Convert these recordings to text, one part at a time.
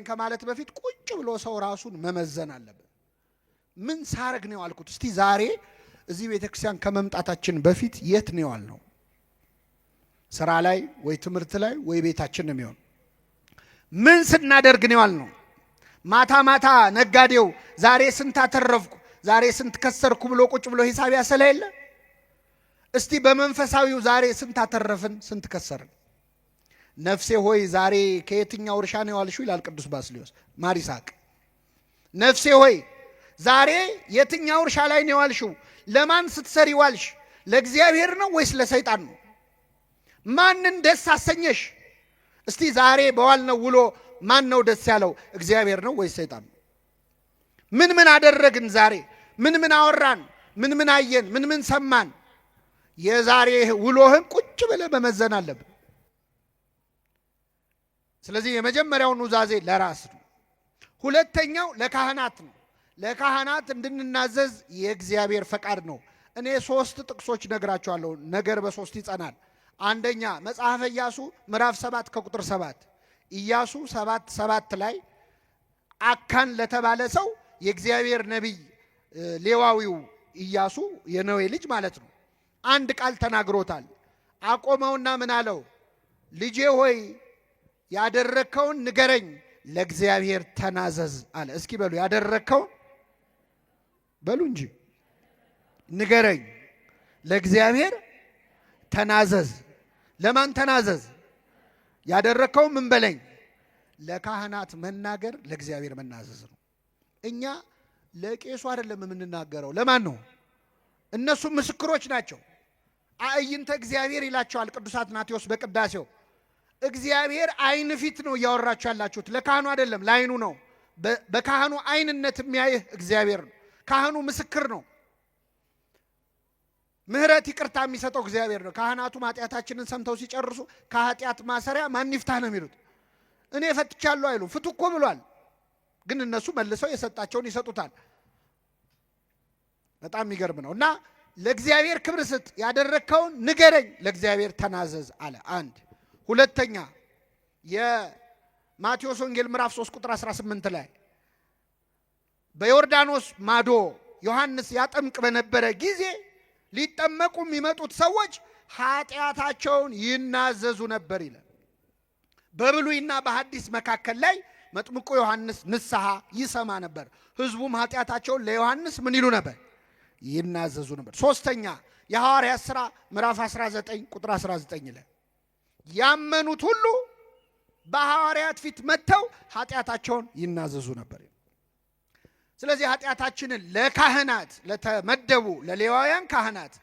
ከማለት በፊት ቁጭ ብሎ ሰው ራሱን መመዘን አለበት። ምን ሳረግ ነው ያልኩት? እስቲ ዛሬ እዚህ ቤተክርስቲያን ከመምጣታችን በፊት የት ነው ያልነው? ስራ ላይ ወይ ትምህርት ላይ ወይ ቤታችን ነው የሚሆን? ምን ስናደርግ ነው ያልነው? ማታ ማታ ነጋዴው ዛሬ ስንት አተረፍኩ ዛሬ ስንት ከሰርኩ ብሎ ቁጭ ብሎ ሂሳብ ያሰላ የለ? እስቲ በመንፈሳዊው ዛሬ ስንት አተረፍን ስንት ከሰርን? ነፍሴ ሆይ ዛሬ ከየትኛው እርሻ ነው ያልሽው ይላል ቅዱስ ባስልዮስ ማር ይስሐቅ። ነፍሴ ሆይ ዛሬ የትኛው እርሻ ላይ ነው ያልሽው? ለማን ስትሰሪ ዋልሽ? ለእግዚአብሔር ነው ወይስ ለሰይጣን ነው? ማንን ደስ አሰኘሽ? እስቲ ዛሬ በዋልነው ውሎ ማን ነው ደስ ያለው? እግዚአብሔር ነው ወይስ ሰይጣን ነው? ምን አደረግን? ዛሬ ምን አወራን? ምን አየን? ምን ሰማን? የዛሬ ውሎህን ቁጭ ብለህ መመዘን አለብን። ስለዚህ የመጀመሪያው ኑዛዜ ለራስ ነው። ሁለተኛው ለካህናት ነው። ለካህናት እንድንናዘዝ የእግዚአብሔር ፈቃድ ነው። እኔ 3 ጥቅሶች ነግራቸዋለሁ። ነገር በ3 ይጸናል። አንደኛ መጽሐፈ ኢያሱ ምዕራፍ 7 ከቁጥር 7 ኢያሱ 7:7 ላይ አካን ለተባለ ሰው የእግዚአብሔር ነቢይ ሌዋዊው ኢያሱ የነዌ ልጅ ማለት ነው አንድ ቃል ተናግሮታል። አቆመውና ምን አለው? ልጄ ሆይ ያደረከውን ንገረኝ፣ ለእግዚአብሔር ተናዘዝ አለ። እስኪ በሉ ያደረከውን በሉ እንጂ ንገረኝ፣ ለእግዚአብሔር ተናዘዝ። ለማን ተናዘዝ? ያደረከውን ምን በለኝ? ለካህናት መናገር ለእግዚአብሔር መናዘዝ ነው። እኛ ለቄሱ አይደለም የምንናገረው። ለማን ነው? እነሱ ምስክሮች ናቸው። አዕይንተ እግዚአብሔር ይላቸዋል ቅዱስ አትናቴዎስ በቅዳሴው። እግዚአብሔር አይን ፊት ነው እያወራችሁ ያላችሁት፣ ለካህኑ አይደለም፣ ለአይኑ ነው። በካህኑ አይንነት የሚያይህ እግዚአብሔር ነው። ካህኑ ምስክር ነው። ምህረት ይቅርታ የሚሰጠው እግዚአብሔር ነው። ካህናቱ ኃጢአታችንን ሰምተው ሲጨርሱ ከኃጢአት ማሰሪያ ማን ይፍታህ ነው የሚሉት። እኔ ፈትቻለሁ አይሉ፣ ፍቱ እኮ ብሏል። ግን እነሱ መልሰው የሰጣቸውን ይሰጡታል። በጣም የሚገርም ነው። እና ለእግዚአብሔር ክብር ስጥ፣ ያደረከውን ንገረኝ፣ ለእግዚአብሔር ተናዘዝ አለ። አንድ ሁለተኛ የማቴዎስ ወንጌል ምዕራፍ 3 ቁጥር 18 ላይ በዮርዳኖስ ማዶ ዮሐንስ ያጠምቅ በነበረ ጊዜ ሊጠመቁ የሚመጡት ሰዎች ኃጢአታቸውን ይናዘዙ ነበር ይላል። በብሉይና በሐዲስ መካከል ላይ መጥምቁ ዮሐንስ ንስሐ ይሰማ ነበር። ህዝቡም ኃጢአታቸውን ለዮሐንስ ምን ይሉ ነበር? ይናዘዙ ነበር። ሶስተኛ የሐዋርያት ሥራ ምዕራፍ 19 ቁጥር 19 ላይ ያመኑት ሁሉ በሐዋርያት ፊት መጥተው ኃጢአታቸውን ይናዘዙ ነበር። ስለዚህ ኃጢአታችንን ለካህናት ለተመደቡ ለሌዋውያን ካህናት፣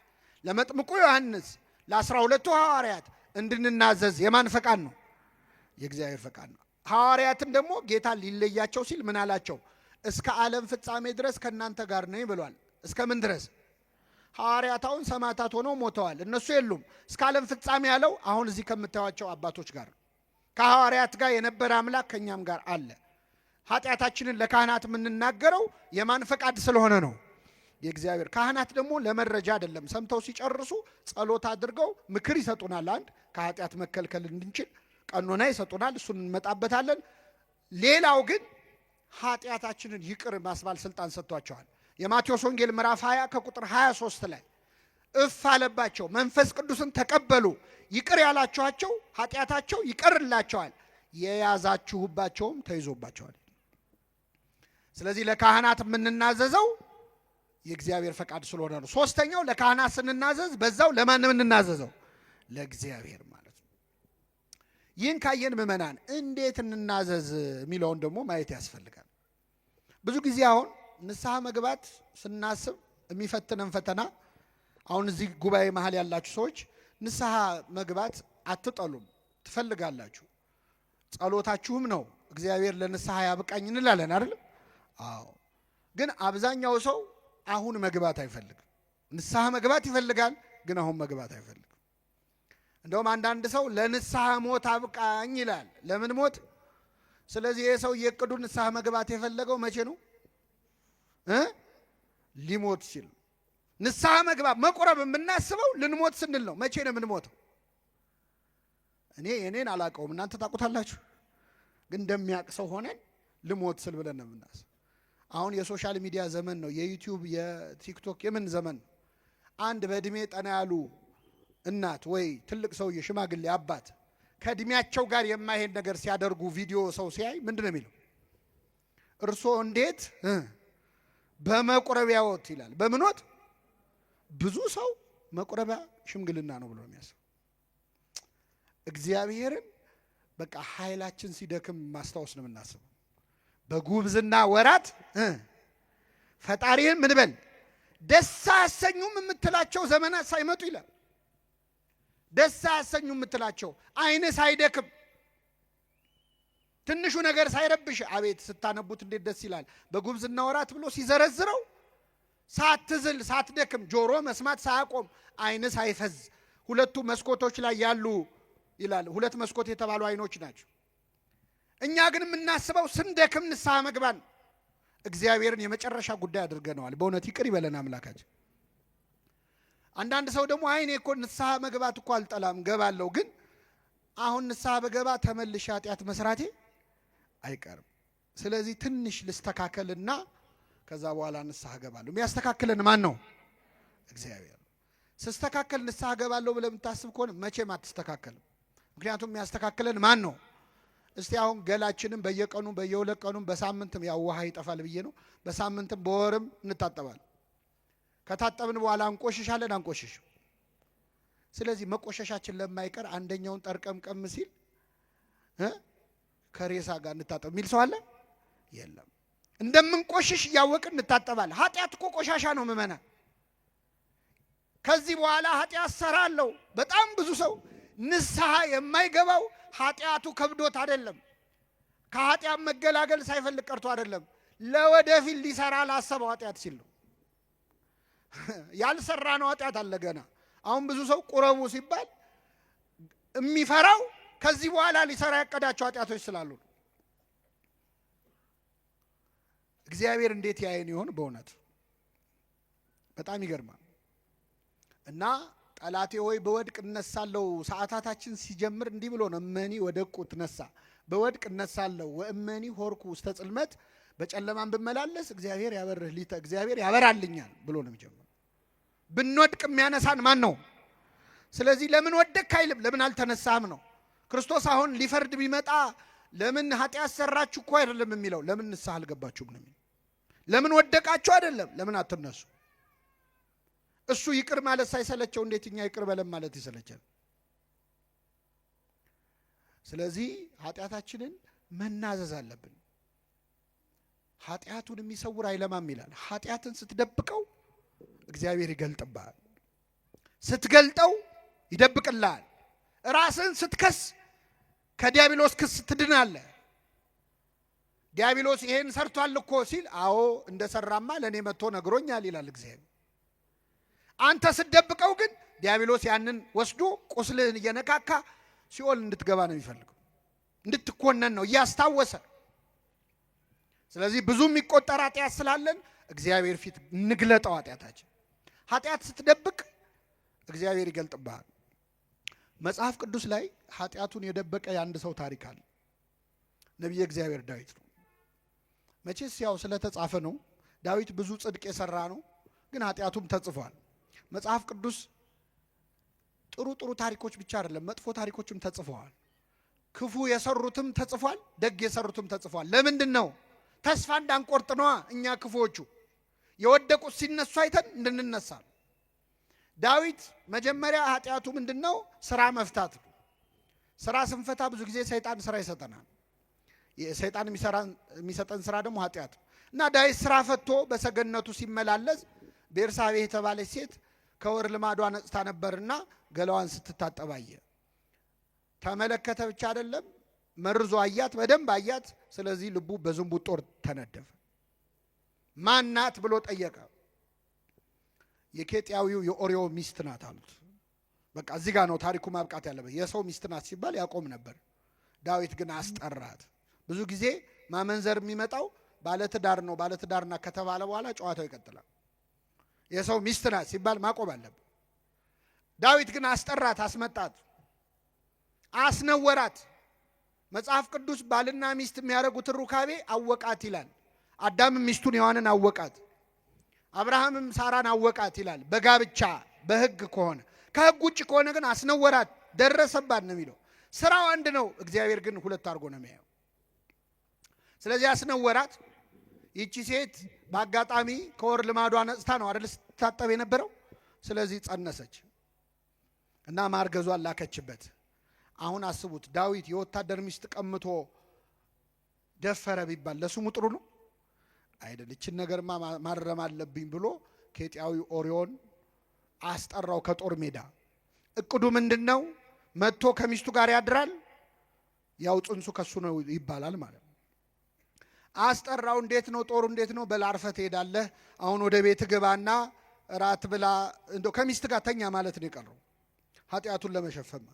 ለመጥምቁ ዮሐንስ፣ ለ12ቱ ሐዋርያት እንድንናዘዝ የማን ፈቃድ ነው? የእግዚአብሔር ፈቃድ ነው። ሐዋርያትን ደግሞ ጌታ ሊለያቸው ሲል ምን አላቸው? እስከ ዓለም ፍጻሜ ድረስ ከእናንተ ጋር ነኝ ብሏል። እስከ ምን ድረስ? ሐዋርያታውን ሰማዕታት ሆነው ሞተዋል፣ እነሱ የሉም። እስከ ዓለም ፍጻሜ ያለው አሁን እዚህ ከምታዩቸው አባቶች ጋር ከሐዋርያት ጋር የነበረ አምላክ ከኛም ጋር አለ። ኃጢአታችንን ለካህናት የምንናገረው የማን ፈቃድ ስለሆነ ነው? የእግዚአብሔር። ካህናት ደግሞ ለመረጃ አይደለም፣ ሰምተው ሲጨርሱ ጸሎት አድርገው ምክር ይሰጡናል። አንድ ከኃጢአት መከልከል እንድንችል ቀኖና ይሰጡናል፣ እሱን እንመጣበታለን። ሌላው ግን ኃጢአታችንን ይቅር ማስባል ስልጣን ሰጥቷቸዋል። የማቴዎስ ወንጌል ምዕራፍ 20 ከቁጥር 23 ላይ እፍ አለባቸው፣ መንፈስ ቅዱስን ተቀበሉ፣ ይቅር ያላችኋቸው ኃጢአታቸው ይቀርላቸዋል፣ የያዛችሁባቸውም ተይዞባቸዋል። ስለዚህ ለካህናት የምንናዘዘው የእግዚአብሔር ፈቃድ ስለሆነ ነው። ሶስተኛው ለካህናት ስንናዘዝ በዛው ለማን የምንናዘዘው? ለእግዚአብሔር ማለት ነው። ይህን ካየን ምእመናን እንዴት እንናዘዝ የሚለውን ደግሞ ማየት ያስፈልጋል። ብዙ ጊዜ አሁን ንስሐ መግባት ስናስብ የሚፈትነን ፈተና፣ አሁን እዚህ ጉባኤ መሀል ያላችሁ ሰዎች ንስሐ መግባት አትጠሉም፣ ትፈልጋላችሁ። ጸሎታችሁም ነው እግዚአብሔር ለንስሐ ያብቃኝ እንላለን አይደል? አዎ። ግን አብዛኛው ሰው አሁን መግባት አይፈልግም። ንስሐ መግባት ይፈልጋል፣ ግን አሁን መግባት አይፈልግም። እንደውም አንዳንድ ሰው ለንስሐ ሞት አብቃኝ ይላል። ለምን ሞት? ስለዚህ ይሄ ሰው የቅዱ ንስሐ መግባት የፈለገው መቼ ነው? ሊሞት ሲል። ንስሐ መግባት መቁረብ የምናስበው ልንሞት ስንል ነው። መቼ ነው የምንሞተው? እኔ የኔን አላውቀውም፣ እናንተ ታውቁታላችሁ። ግን እንደሚያቅሰው ሆነን ልሞት ስል ብለን ነው የምናስብ። አሁን የሶሻል ሚዲያ ዘመን ነው፣ የዩቲዩብ የቲክቶክ የምን ዘመን ነው። አንድ በእድሜ ጠና ያሉ እናት ወይ ትልቅ ሰውዬ ሽማግሌ አባት ከእድሜያቸው ጋር የማይሄድ ነገር ሲያደርጉ ቪዲዮ ሰው ሲያይ ምንድን ነው የሚለው? እርሶ እንዴት በመቁረቢያዎት ይላል። በምኖት ብዙ ሰው መቁረቢያ ሽምግልና ነው ብሎ የሚያስብ። እግዚአብሔርን በቃ ኃይላችን ሲደክም ማስታወስ ነው የምናስበው። በጉብዝና ወራት ፈጣሪህን ምን በል ደስ አያሰኙም የምትላቸው ዘመናት ሳይመጡ ይላል። ደስ አያሰኙም የምትላቸው አይንህ ሳይደክም ትንሹ ነገር ሳይረብሽ፣ አቤት ስታነቡት እንዴት ደስ ይላል። በጉብዝና ወራት ብሎ ሲዘረዝረው ሳትዝል ሳትደክም፣ ጆሮ መስማት ሳያቆም፣ አይንህ ሳይፈዝ፣ ሁለቱ መስኮቶች ላይ ያሉ ይላል። ሁለት መስኮት የተባሉ አይኖች ናቸው። እኛ ግን የምናስበው ስንደክም ንስሐ መግባን እግዚአብሔርን የመጨረሻ ጉዳይ አድርገነዋል። በእውነት ይቅር ይበለን አምላካችን። አንዳንድ ሰው ደግሞ አይኔ እኮ ንስሐ መግባት እኮ አልጠላም ገባለሁ፣ ግን አሁን ንስሐ በገባ ተመልሼ ኃጢአት መስራቴ አይቀርም። ስለዚህ ትንሽ ልስተካከልና ከዛ በኋላ ንስሐ ገባለሁ። የሚያስተካክለን ማን ነው? እግዚአብሔር። ስስተካከል ንስሐ ገባለሁ ብለህ የምታስብ ከሆነ መቼም አትስተካከልም። ምክንያቱም የሚያስተካክለን ማን ነው? እስቲ አሁን ገላችንም በየቀኑ በየሁለት ቀኑም በሳምንትም ያው ውሃ ይጠፋል ብዬ ነው፣ በሳምንትም በወርም እንታጠባለን። ከታጠብን በኋላ እንቆሽሻለን አንቆሽሽም። ስለዚህ መቆሸሻችን ለማይቀር አንደኛውን ጠርቀምቀም ሲል ከሬሳ ጋር እንታጠብ የሚል ሰው አለ? የለም። እንደምንቆሽሽ እያወቅን እንታጠባለን። ኃጢአት እኮ ቆሻሻ ነው ምመና። ከዚህ በኋላ ኃጢአት ሰራለሁ። በጣም ብዙ ሰው ንስሐ የማይገባው ኃጢአቱ ከብዶት አይደለም፣ ከኃጢአት መገላገል ሳይፈልግ ቀርቶ አይደለም፣ ለወደፊት ሊሰራ ላሰበው ኃጢአት ሲል ነው። ያልሰራ ነው ኃጢአት አለ ገና። አሁን ብዙ ሰው ቁረቡ ሲባል የሚፈራው ከዚህ በኋላ ሊሰራ ያቀዳቸው ኃጢአቶች ስላሉ። እግዚአብሔር እንዴት ያየን ይሆን? በእውነት በጣም ይገርማል። እና ጠላቴ ሆይ በወድቅ እነሳለሁ። ሰዓታታችን ሲጀምር እንዲህ ብሎ ነው፣ እመኒ ወደቁ ትነሳ፣ በወድቅ እነሳለሁ፣ ወእመኒ ሆርኩ ውስተ ጽልመት፣ በጨለማን ብመላለስ እግዚአብሔር ያበርህ ሊተ፣ እግዚአብሔር ያበራልኛል ብሎ ነው የሚጀምረው። ብንወድቅ የሚያነሳን ማን ነው? ስለዚህ ለምን ወደቅክ አይልም፣ ለምን አልተነሳህም ነው። ክርስቶስ አሁን ሊፈርድ ቢመጣ ለምን ኃጢአት ሰራችሁ እኮ አይደለም የሚለው፣ ለምን ንስሐ አልገባችሁም ነው የሚለው። ለምን ወደቃችሁ አይደለም፣ ለምን አትነሱ። እሱ ይቅር ማለት ሳይሰለቸው እንዴት እኛ ይቅር በለም ማለት ይሰለቻል? ስለዚህ ኃጢአታችንን መናዘዝ አለብን። ኃጢአቱን የሚሰውር አይለማም ይላል። ኃጢአትን ስትደብቀው እግዚአብሔር ይገልጥብሃል፣ ስትገልጠው ይደብቅልሃል። ራስን ስትከስ ከዲያብሎስ ክስ ትድናለህ። ዲያብሎስ ይሄን ሰርቷል እኮ ሲል አዎ እንደሰራማ ለኔ መጥቶ ነግሮኛል ይላል እግዚአብሔር። አንተ ስትደብቀው ግን ዲያብሎስ ያንን ወስዶ ቁስልህን እየነካካ ሲኦል እንድትገባ ነው የሚፈልገው፣ እንድትኮነን ነው እያስታወሰ። ስለዚህ ብዙ የሚቆጠር ኃጢአት ስላለን እግዚአብሔር ፊት እንግለጠው ኃጢአታችን። ኃጢአት ስትደብቅ እግዚአብሔር ይገልጥብሃል። መጽሐፍ ቅዱስ ላይ ኃጢአቱን የደበቀ የአንድ ሰው ታሪክ አለ። ነቢየ እግዚአብሔር ዳዊት ነው። መቼስ ያው ስለተጻፈ ነው። ዳዊት ብዙ ጽድቅ የሰራ ነው፣ ግን ኃጢአቱም ተጽፏል። መጽሐፍ ቅዱስ ጥሩ ጥሩ ታሪኮች ብቻ አይደለም፣ መጥፎ ታሪኮችም ተጽፈዋል። ክፉ የሰሩትም ተጽፏል፣ ደግ የሰሩትም ተጽፏል። ለምንድን ነው? ተስፋ እንዳንቆርጥ ነዋ። እኛ ክፉዎቹ የወደቁት ሲነሱ አይተን እንድንነሳ። ዳዊት መጀመሪያ ኃጢአቱ ምንድነው? ስራ መፍታት ነው። ስራ ስንፈታ ብዙ ጊዜ ሰይጣን ስራ ይሰጠናል። ሰይጣን የሚሰጠን ስራ ደግሞ ኃጢአት እና ዳዊት ስራ ፈቶ በሰገነቱ ሲመላለስ ቤርሳቤ የተባለች ሴት ከወር ልማዷ ነጽታ ነበርና ገላዋን ስትታጠብ አየ። ተመለከተ ብቻ አይደለም መርዞ አያት፣ በደንብ አያት። ስለዚህ ልቡ በዝንቡት ጦር ተነደፈ። ማናት ብሎ ጠየቀ። የኬጢያዊው የኦርዮ ሚስት ናት አሉት። በቃ እዚህ ጋር ነው ታሪኩ ማብቃት ያለበት። የሰው ሚስት ናት ሲባል ያቆም ነበር። ዳዊት ግን አስጠራት። ብዙ ጊዜ ማመንዘር የሚመጣው ባለትዳር ነው። ባለትዳርና ከተባለ በኋላ ጨዋታው ይቀጥላል። የሰው ሚስት ናት ሲባል ማቆም አለበት። ዳዊት ግን አስጠራት፣ አስመጣት፣ አስነወራት። መጽሐፍ ቅዱስ ባልና ሚስት የሚያደርጉት ሩካቤ አወቃት ይላል። አዳምም ሚስቱን ሔዋንን አወቃት፣ አብርሃምም ሳራን አወቃት ይላል። በጋብቻ በሕግ ከሆነ ከሕግ ውጭ ከሆነ ግን አስነወራት፣ ደረሰባት ነው የሚለው። ስራው አንድ ነው፣ እግዚአብሔር ግን ሁለት አድርጎ ነው የሚያየው። ስለዚህ አስነወራት። ይቺ ሴት በአጋጣሚ ከወር ልማዷ ነጽታ ነው አይደል ስትታጠብ የነበረው። ስለዚህ ጸነሰች እና ማርገዟን ላከችበት። አሁን አስቡት፣ ዳዊት የወታደር ሚስት ቀምቶ ደፈረ ቢባል ለስሙ ጥሩ ነው አይደል? እችን ነገርማ ማረም አለብኝ ብሎ ኬጢያዊ ኦርዮን አስጠራው ከጦር ሜዳ። እቅዱ ምንድነው? መጥቶ ከሚስቱ ጋር ያድራል፣ ያው ጽንሱ ከሱ ነው ይባላል ማለት ነው። አስጠራው። እንዴት ነው ጦሩ? እንዴት ነው? በላርፈት ትሄዳለህ፣ አሁን ወደ ቤት ግባና ራት ብላ፣ እንደው ከሚስት ጋር ተኛ ማለት ነው የቀረው ኃጢአቱን ለመሸፈን።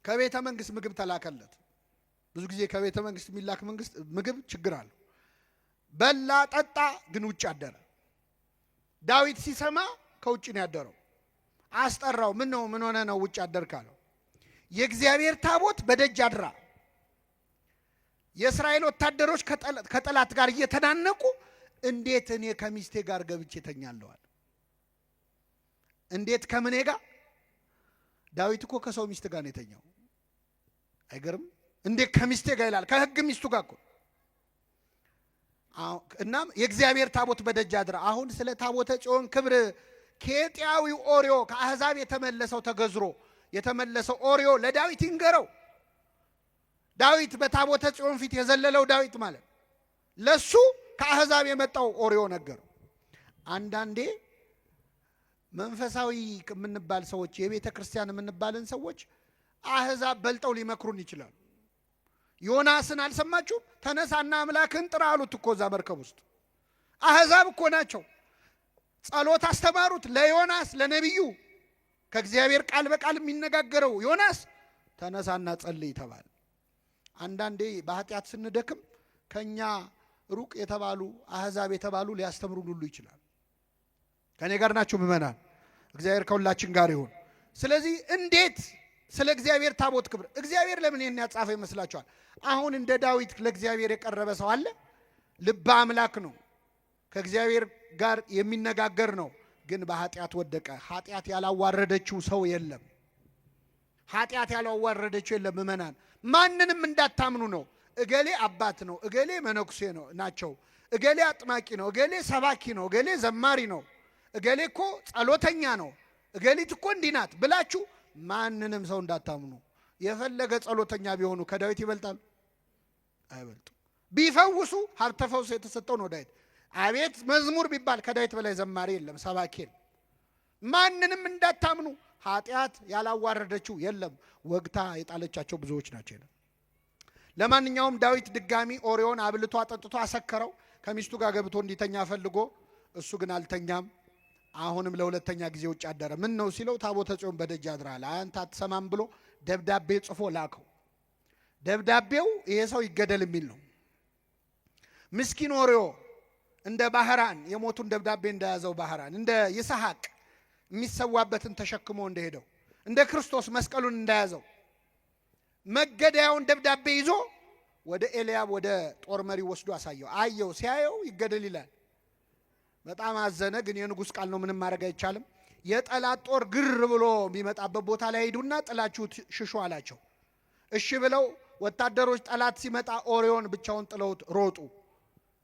ከቤተ መንግስት ምግብ ተላከለት። ብዙ ጊዜ ከቤተ መንግስት የሚላክ ምግብ ችግር አለው። በላ ጠጣ፣ ግን ውጭ አደረ። ዳዊት ሲሰማ ከውጭ ነው ያደረው። አስጠራው። ምን ነው? ምን ሆነ ነው ውጭ አደርክ አለው። የእግዚአብሔር ታቦት በደጅ አድራ። የእስራኤል ወታደሮች ከጠላት ጋር እየተናነቁ እንዴት እኔ ከሚስቴ ጋር ገብቼ ተኛለዋል? እንዴት ከምኔ ጋር? ዳዊት እኮ ከሰው ሚስት ጋር ነው የተኛው። አይገርም? እንዴት ከሚስቴ ጋር ይላል። ከሕግ ሚስቱ ጋር እኮ። እናም የእግዚአብሔር ታቦት በደጅ አድራ። አሁን ስለ ታቦተ ጽዮን ክብር ኬጢያዊው ኦርዮ ከአሕዛብ የተመለሰው ተገዝሮ የተመለሰው ኦርዮ ለዳዊት ይንገረው። ዳዊት በታቦተ ጽዮን ፊት የዘለለው ዳዊት ማለት ለሱ ከአሕዛብ የመጣው ኦርዮ ነገረው። አንዳንዴ መንፈሳዊ የምንባል ሰዎች፣ የቤተ ክርስቲያን የምንባልን ሰዎች አሕዛብ በልጠው ሊመክሩን ይችላሉ። ዮናስን አልሰማችሁም? ተነሳና አምላክን ጥራ አሉት እኮ እዛ መርከብ ውስጥ። አሕዛብ እኮ ናቸው። ጸሎት አስተማሩት ለዮናስ ለነቢዩ። ከእግዚአብሔር ቃል በቃል የሚነጋገረው ዮናስ ተነሳና ጸልይ ተባለ። አንዳንዴ በኃጢአት ስንደክም ከኛ ሩቅ የተባሉ አሕዛብ የተባሉ ሊያስተምሩን ሁሉ ይችላል። ከኔ ጋር ናችሁ ምእመናን? እግዚአብሔር ከሁላችን ጋር ይሁን። ስለዚህ እንዴት ስለ እግዚአብሔር ታቦት ክብር እግዚአብሔር ለምን ይሄን ያጻፈ ይመስላችኋል? አሁን እንደ ዳዊት ለእግዚአብሔር የቀረበ ሰው አለ? ልበ አምላክ ነው፣ ከእግዚአብሔር ጋር የሚነጋገር ነው። ግን በኃጢአት ወደቀ። ኃጢአት ያላዋረደችው ሰው የለም። ኃጢአት ያላዋረደችው የለም። ምእመናን ማንንም እንዳታምኑ ነው። እገሌ አባት ነው፣ እገሌ መነኩሴ ነው ናቸው፣ እገሌ አጥማቂ ነው፣ እገሌ ሰባኪ ነው፣ እገሌ ዘማሪ ነው፣ እገሌ እኮ ጸሎተኛ ነው፣ እገሊት እኮ እንዲህ ናት ብላችሁ ማንንም ሰው እንዳታምኑ። የፈለገ ጸሎተኛ ቢሆኑ ከዳዊት ይበልጣሉ? አይበልጡ። ቢፈውሱ ሀብተ ፈውስ የተሰጠው ነው ዳዊት። አቤት መዝሙር ቢባል ከዳዊት በላይ ዘማሪ የለም፣ ሰባኪ የለም። ማንንም እንዳታምኑ። ኃጢአት ያላዋረደችው የለም፣ ወግታ የጣለቻቸው ብዙዎች ናቸው። ለማንኛውም ዳዊት ድጋሚ ኦርዮን አብልቶ አጠጥቶ አሰከረው። ከሚስቱ ጋር ገብቶ እንዲተኛ ፈልጎ እሱ ግን አልተኛም። አሁንም ለሁለተኛ ጊዜ ውጭ አደረ። ምን ነው ሲለው ታቦተ ጽዮን በደጅ አድራል፣ አንተ አትሰማም ብሎ ደብዳቤ ጽፎ ላከው። ደብዳቤው ይሄ ሰው ይገደል የሚል ነው። ምስኪን ኦርዮ እንደ ባህራን የሞቱን ደብዳቤ እንደያዘው ባህራን እንደ ይስሐቅ የሚሰዋበትን ተሸክሞ እንደሄደው እንደ ክርስቶስ መስቀሉን እንደያዘው መገደያውን ደብዳቤ ይዞ ወደ ኤልያብ ወደ ጦር መሪ ወስዶ አሳየው። አየው። ሲያየው ይገደል ይላል። በጣም አዘነ። ግን የንጉሥ ቃል ነው፣ ምንም ማድረግ አይቻልም። የጠላት ጦር ግር ብሎ የሚመጣበት ቦታ ላይ ሄዱና ጥላችሁት ሽሹ አላቸው። እሺ ብለው ወታደሮች ጠላት ሲመጣ ኦርዮን ብቻውን ጥለውት ሮጡ።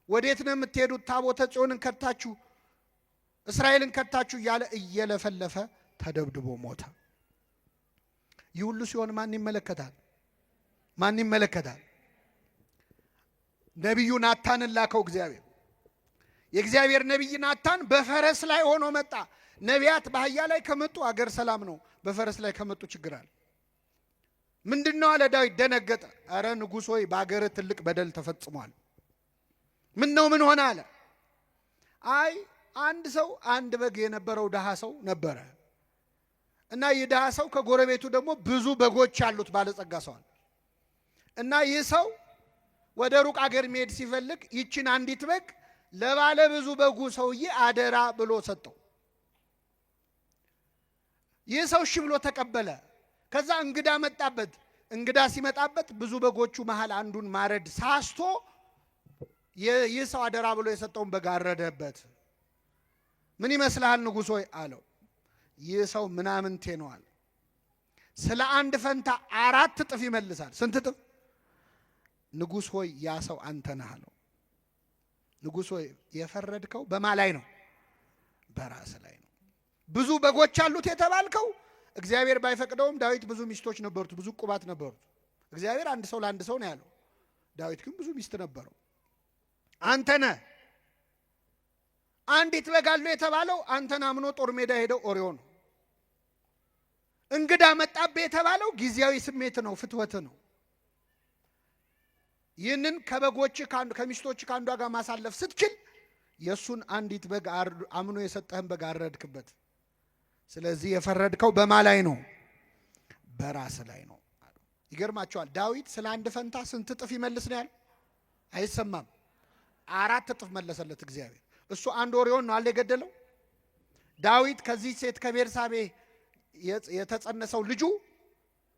ወዴት ነው የምትሄዱት? ታቦተ ጽዮንን ከታችሁ፣ እስራኤልን ከታችሁ እያለ እየለፈለፈ ተደብድቦ ሞተ። ይህ ሁሉ ሲሆን ማን ይመለከታል? ማን ይመለከታል? ነቢዩ ናታንን ላከው እግዚአብሔር። የእግዚአብሔር ነቢይ ናታን በፈረስ ላይ ሆኖ መጣ። ነቢያት በአህያ ላይ ከመጡ አገር ሰላም ነው፣ በፈረስ ላይ ከመጡ ችግር አለ። ምንድነው አለ ዳዊት። ደነገጠ። አረ ንጉሥ ሆይ በአገር ትልቅ በደል ተፈጽሟል። ምን ነው? ምን ሆነ አለ። አይ አንድ ሰው አንድ በግ የነበረው ድሃ ሰው ነበረ እና ይህ ድሃ ሰው ከጎረቤቱ ደግሞ ብዙ በጎች ያሉት ባለጸጋ ሰው አለ እና ይህ ሰው ወደ ሩቅ አገር መሄድ ሲፈልግ ይችን አንዲት በግ ለባለ ብዙ በጉ ሰውዬ አደራ ብሎ ሰጠው። ይህ ሰው እሺ ብሎ ተቀበለ። ከዛ እንግዳ መጣበት። እንግዳ ሲመጣበት ብዙ በጎቹ መሃል አንዱን ማረድ ሳስቶ ይህ ሰው አደራ ብሎ የሰጠውን በግ አረደበት። ምን ይመስልሃል ንጉሥ ሆይ አለው። ይህ ሰው ምናምንቴ ነው አለ። ስለ አንድ ፈንታ 4 እጥፍ ይመልሳል። ስንት እጥፍ? ንጉሥ ሆይ ያ ሰው አንተ ነህ አለው። ንጉሥ ሆይ የፈረድከው በማ ላይ ነው? በራስ ላይ ነው። ብዙ በጎች አሉት የተባልከው እግዚአብሔር ባይፈቅደውም ዳዊት ብዙ ሚስቶች ነበሩት፣ ብዙ ቁባት ነበሩት። እግዚአብሔር አንድ ሰው ለአንድ ሰው ነው ያለው። ዳዊት ግን ብዙ ሚስት ነበረው። አንተ ነህ። አንዲት በግ አለው የተባለው አንተን አምኖ ጦር ሜዳ ሄደው ኦሪዮ ነው። እንግዳ መጣብህ የተባለው ጊዜያዊ ስሜት ነው፣ ፍትወት ነው። ይህንን ከበጎች ከሚስቶች ከአንዷ ጋር ማሳለፍ ስትችል የእሱን አንዲት በግ አምኖ የሰጠህን በግ አረድክበት። ስለዚህ የፈረድከው በማ ላይ ነው? በራስ ላይ ነው። ይገርማቸዋል። ዳዊት ስለ አንድ ፈንታ ስንት እጥፍ ይመልስ ነው ያለው? አይሰማም። 4 እጥፍ መለሰለት እግዚአብሔር። እሱ አንድ ኦሪዮን ነው አለ የገደለው። ዳዊት ከዚህ ሴት ከቤርሳቤ የተጸነሰው ልጁ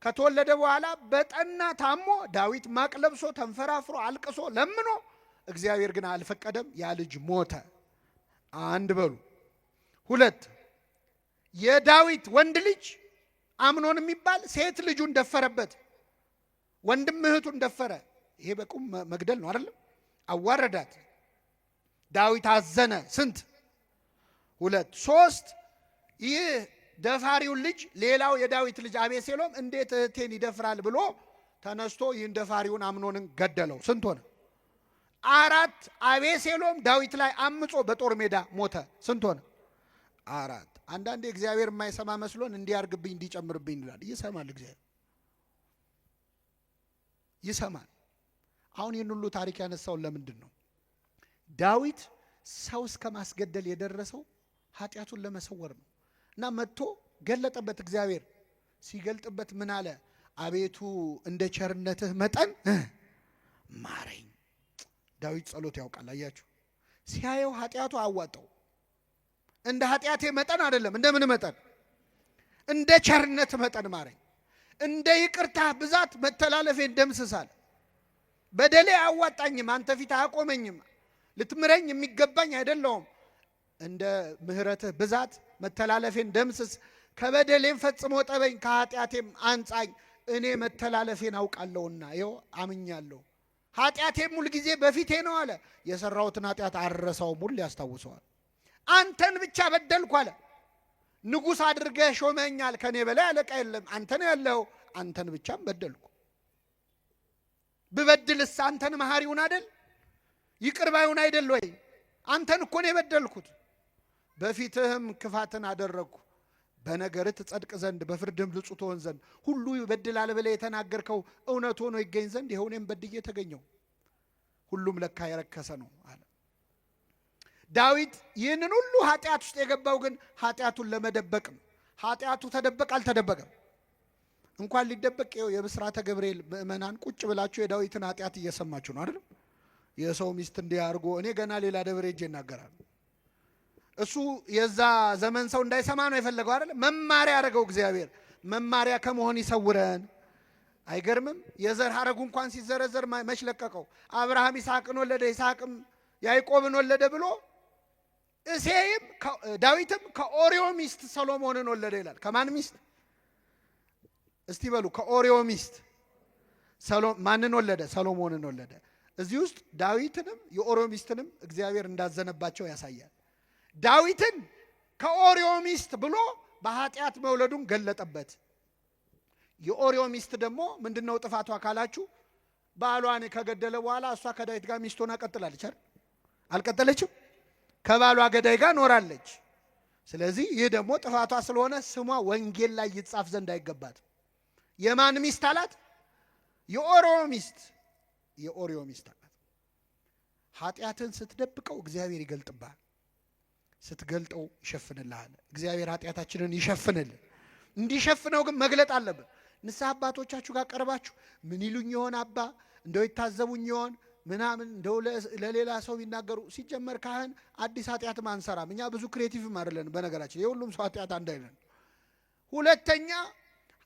ከተወለደ በኋላ በጠና ታሞ ዳዊት ማቅ ለብሶ ተንፈራፍሮ አልቅሶ ለምኖ፣ እግዚአብሔር ግን አልፈቀደም። ያ ልጅ ሞተ። አንድ በሉ። 2 የዳዊት ወንድ ልጅ አምኖን የሚባል ሴት ልጁን ደፈረበት። ወንድም እህቱን ደፈረ። ይሄ በቁም መግደል ነው አይደለም? አዋረዳት። ዳዊት አዘነ። ስንት? 2 3 ይህ ደፋሪውን ልጅ ሌላው የዳዊት ልጅ አቤሴሎም እንዴት እህቴን ይደፍራል ብሎ ተነስቶ ይህን ደፋሪውን አምኖንን ገደለው። ስንት ሆነ? 4 አቤሴሎም ዳዊት ላይ አምጾ በጦር ሜዳ ሞተ። ስንት ሆነ? 4 አንዳንዴ እግዚአብሔር የማይሰማ መስሎን እንዲያርግብኝ እንዲጨምርብኝ ይላል። ይሰማል። እግዚአብሔር ይሰማል። አሁን ይህን ሁሉ ታሪክ ያነሳውን ለምንድን ነው? ዳዊት ሰው እስከ ማስገደል የደረሰው ኃጢአቱን ለመሰወር ነው። እና መጥቶ ገለጠበት። እግዚአብሔር ሲገልጥበት ምን አለ? አቤቱ እንደ ቸርነትህ መጠን ማረኝ። ዳዊት ጸሎት ያውቃል። አያችሁ፣ ሲያየው ኃጢአቱ አዋጣው። እንደ ኃጢአቴ መጠን አይደለም። እንደምን መጠን? እንደ ቸርነት መጠን ማረኝ። እንደ ይቅርታ ብዛት መተላለፌን ደምስሳል። በደሌ አያዋጣኝም፣ አንተ ፊት አያቆመኝም፣ ልትምረኝ የሚገባኝ አይደለሁም። እንደ ምህረትህ ብዛት መተላለፌን ደምስስ፣ ከበደሌም ፈጽሞ ጠበኝ፣ ከኃጢአቴም አንጻኝ። እኔ መተላለፌን አውቃለሁና ይኸው አምኛለሁ። ኃጢአቴም ሁል ጊዜ በፊቴ ነው አለ። የሰራሁትን ኃጢአት አልረሳውም፣ ሁሌ ያስታውሰዋል። አንተን ብቻ በደልኩ አለ። ንጉሥ አድርገህ ሾመኛል፣ ከኔ በላይ አለቃ የለም። አንተ ነው ያለው። አንተን ብቻም በደልኩ። ብበድልስ አንተን መሐሪውን አይደል? ይቅር ባዩን አይደል ወይ? አንተን እኮ ነው የበደልኩት። በፊትህም ክፋትን አደረግኩ፣ በነገርህ ትጸድቅ ዘንድ በፍርድም ንጹሕ ትሆን ዘንድ ሁሉ ይበድላል ብለህ የተናገርከው እውነት ሆኖ ይገኝ ዘንድ ይኸው እኔም በድዬ ተገኘሁ። ሁሉም ለካ የረከሰ ነው አለ ዳዊት። ይህንን ሁሉ ኃጢአት ውስጥ የገባው ግን ኃጢአቱን ለመደበቅ ነው። ኃጢአቱ ተደበቅ አልተደበቀም? እንኳን ሊደበቅ ይኸው የብስራተ ገብርኤል ምእመናን ቁጭ ብላችሁ የዳዊትን ኃጢአት እየሰማችሁ ነው አይደል? የሰው ሚስት እንዲያርጎ እኔ ገና ሌላ ደብረ ሄጄ እናገራለሁ። እሱ የዛ ዘመን ሰው እንዳይሰማ ነው የፈለገው አይደል? መማሪያ ያደረገው እግዚአብሔር። መማሪያ ከመሆን ይሰውረን። አይገርምም? የዘር ሐረጉ እንኳን ሲዘረዘር መች ለቀቀው? አብርሃም ይስሐቅን ወለደ፣ ይስሐቅም ያዕቆብን ወለደ ብሎ እሴይም ዳዊትም ከኦሪዮ ሚስት ሰሎሞንን ወለደ ይላል። ከማን ሚስት እስቲ በሉ? ከኦሪዮ ሚስት ማንን ወለደ? ሰሎሞንን ወለደ። እዚህ ውስጥ ዳዊትንም የኦሪዮ ሚስትንም እግዚአብሔር እንዳዘነባቸው ያሳያል። ዳዊትን ከኦሪዮ ሚስት ብሎ በኃጢአት መውለዱን ገለጠበት። የኦሪዮ ሚስት ደግሞ ምንድነው ጥፋቷ ካላችሁ፣ ባሏን ከገደለ በኋላ እሷ ከዳዊት ጋር ሚስት ሆና ቀጥላለች አይደል? አልቀጠለችም? ከባሏ ገዳይ ጋር ኖራለች። ስለዚህ ይህ ደግሞ ጥፋቷ ስለሆነ ስሟ ወንጌል ላይ ይጻፍ ዘንድ አይገባትም። የማን ሚስት አላት? የኦሪዮ ሚስት። የኦሪዮ ሚስት አላት። ኃጢአትን ስትደብቀው እግዚአብሔር ይገልጥብሃል፣ ስትገልጠው ይሸፍንልሃል። እግዚአብሔር ኃጢአታችንን ይሸፍንልን። እንዲሸፍነው ግን መግለጥ አለብን። ንስሐ አባቶቻችሁ ጋር ቀርባችሁ ምን ይሉኝ ይሆን አባ፣ እንደው ይታዘቡኝ ይሆን ምናምን፣ እንደው ለሌላ ሰው ቢናገሩ። ሲጀመር ካህን አዲስ ኃጢአትም አንሰራም እኛ፣ ብዙ ክሬቲቭም አይደለን። በነገራችን የሁሉም ሰው ኃጢአት አንድ አይነት። ሁለተኛ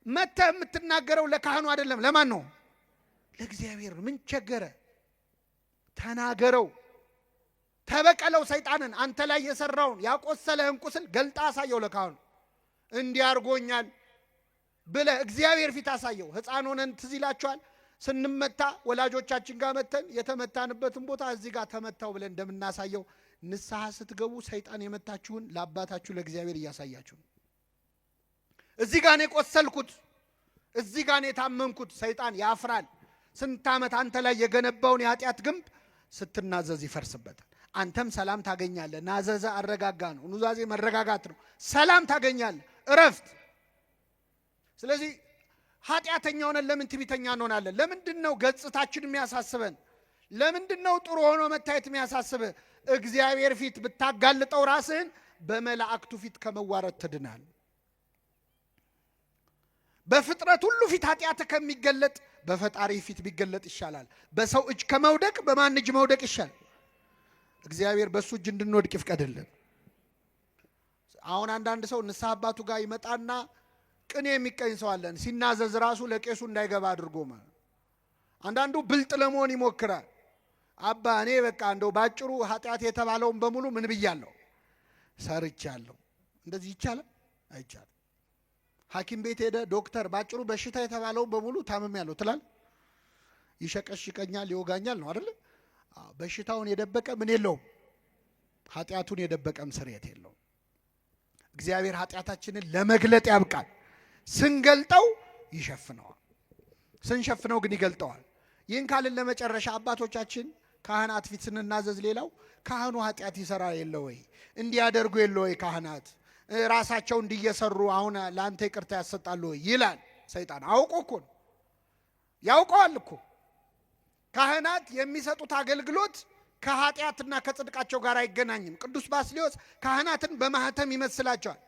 መተህ የምትናገረው ለካህኑ አይደለም። ለማን ነው? ለእግዚአብሔር። ምን ቸገረ? ተናገረው፣ ተበቀለው ሰይጣንን። አንተ ላይ የሰራውን ያቆሰለህን ቁስል ገልጣ አሳየው ለካህኑ። እንዲህ አድርጎኛል ብለህ እግዚአብሔር ፊት አሳየው። ሕፃን ሆነን ትዝ ይላችኋል፣ ስንመታ ወላጆቻችን ጋር መተን የተመታንበትን ቦታ እዚህ ጋር ተመታው ብለን እንደምናሳየው ንስሐ ስትገቡ ሰይጣን የመታችሁን ለአባታችሁ ለእግዚአብሔር እያሳያችሁ ነው። እዚህ ጋር ነው የቆሰልኩት፣ እዚህ ጋር ነው የታመምኩት። ሰይጣን ያፍራል። ስንት ዓመት አንተ ላይ የገነባውን የኃጢአት ግንብ ስትናዘዝ ይፈርስበታል። አንተም ሰላም ታገኛለህ። ናዘዘ አረጋጋ ነው። ኑዛዜ መረጋጋት ነው። ሰላም ታገኛለህ፣ እረፍት። ስለዚህ ኃጢአተኛ ሆነን ለምን ትዕቢተኛ እንሆናለን? ለምንድን ነው ገጽታችን የሚያሳስበን? ለምንድን ነው ጥሩ ሆኖ መታየት የሚያሳስብህ? እግዚአብሔር ፊት ብታጋልጠው ራስህን በመላእክቱ ፊት ከመዋረድ ትድናል። በፍጥረት ሁሉ ፊት ኃጢአት ከሚገለጥ በፈጣሪ ፊት ቢገለጥ ይሻላል። በሰው እጅ ከመውደቅ በማን እጅ መውደቅ ይሻላል? እግዚአብሔር በሱ እጅ እንድንወድቅ ይፍቀድልን። አሁን አንዳንድ ሰው ንስሐ አባቱ ጋር ይመጣና ቅኔ የሚቀኝ ሰው አለን። ሲናዘዝ ራሱ ለቄሱ እንዳይገባ አድርጎ ማለት። አንዳንዱ ብልጥ ለመሆን ይሞክራል። አባ እኔ በቃ እንደው ባጭሩ ኃጢአት የተባለውን በሙሉ ምን ብያለሁ? ሰርቻለሁ። እንደዚህ ይቻላል? አይቻልም። ሐኪም ቤት ሄደ ዶክተር ባጭሩ በሽታ የተባለውን በሙሉ ታምሜያለሁ ትላል። ይሸቀሽቀኛል፣ ይወጋኛል ነው አይደል? በሽታውን የደበቀ ምን የለውም፣ ኃጢአቱን የደበቀም ስርየት የለውም። እግዚአብሔር ኃጢአታችንን ለመግለጥ ያብቃል። ስንገልጠው ይሸፍነዋል፣ ስንሸፍነው ግን ይገልጠዋል። ይህን ካልን ለመጨረሻ አባቶቻችን ካህናት ፊት ስንናዘዝ፣ ሌላው ካህኑ ኃጢአት ይሰራ የለ ወይ? እንዲያደርጉ የለ ወይ? ካህናት ራሳቸው እንዲየሰሩ አሁን ለአንተ ይቅርታ ያሰጣሉ ወይ ይላል ሰይጣን። አውቆ እኮ ነው፣ ያውቀዋል እኮ። ካህናት የሚሰጡት አገልግሎት ከኃጢአትና ከጽድቃቸው ጋር አይገናኝም። ቅዱስ ባስልዮስ ካህናትን በማህተም ይመስላቸዋል።